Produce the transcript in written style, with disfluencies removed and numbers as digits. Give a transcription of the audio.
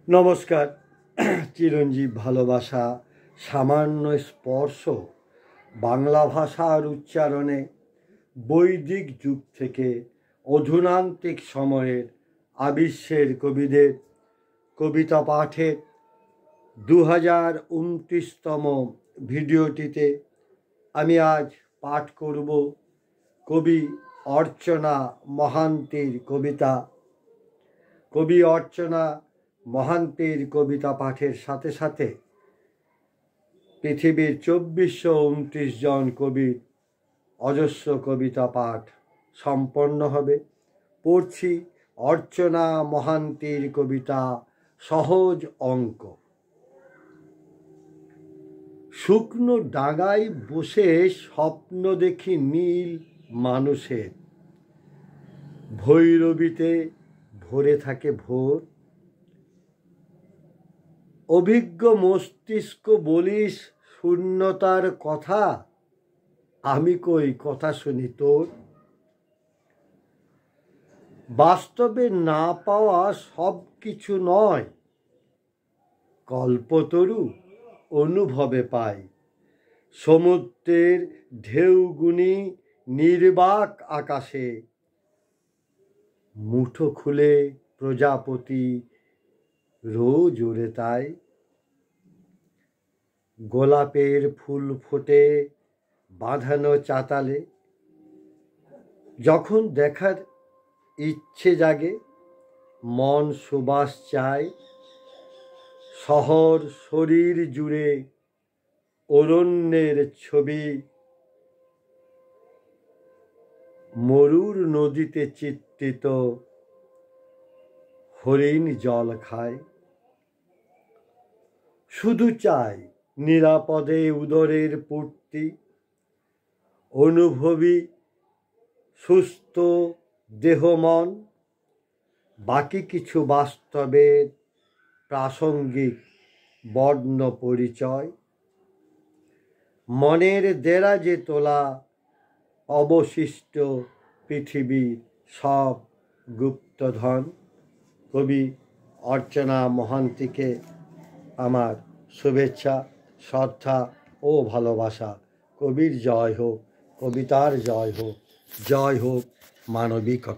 নমস্কার। চিরঞ্জীব ভালোবাসা, সামান্য স্পর্শ বাংলা ভাষার উচ্চারণে বৈদিক যুগ থেকে অধুনান্তিক সময়ের আবিশ্বের কবিদের কবিতা পাঠের 2029তম ভিডিওটিতে আমি আজ পাঠ করব কবি অর্চনা মহান্তির কবিতা। কবি অর্চনা মহান্তির কবিতা পাঠের সাথে সাথে পৃথিবীর 2429 জন কবির অজস্র কবিতা পাঠ সম্পন্ন হবে। পড়ছি অর্চনা মহান্তির কবিতা সহজ অঙ্ক। শুকনো ডাঙায় বসে স্বপ্ন দেখি নীল মানুষের, ভৈরবীতে ভরে থাকে ভোর। অভিজ্ঞ মস্তিষ্ক বলিস শূন্যতার কথা, আমি কই কথা শুনি তোর। বাস্তবে না পাওয়া সব কিছু নয়, কল্পতরু অনুভবে পাই। সমুদ্রের ঢেউগুনি নির্বাক আকাশে, মুঠো খুলে প্রজাপতি রোজ ওড়ে তাই। গোলাপের ফুল ফোটে বাঁধানো চাতালে, যখন দেখার ইচ্ছে জাগে মন সুবাস চায়। শহর শরীর জুড়ে অরণ্যের ছবি, মরুর নদীতে চিত্রিত হরিণ জল খায়। শুধু চাই নিরাপদে উদরের পূর্তি, অনুভবী সুস্থ দেহ মন। বাকি কিছু বাস্তবের প্রাসঙ্গিক বর্ণ পরিচয়। মনের দেরাজে তোলা অবশিষ্ট পৃথিবীর সব গুপ্তধন। কবি অর্চনা মহান্তিকে আমার শুভেচ্ছা, শ্রদ্ধা ও ভালোবাসা। কবির জয় হোক, কবিতার জয় হোক, জয় হোক মানবিকতা।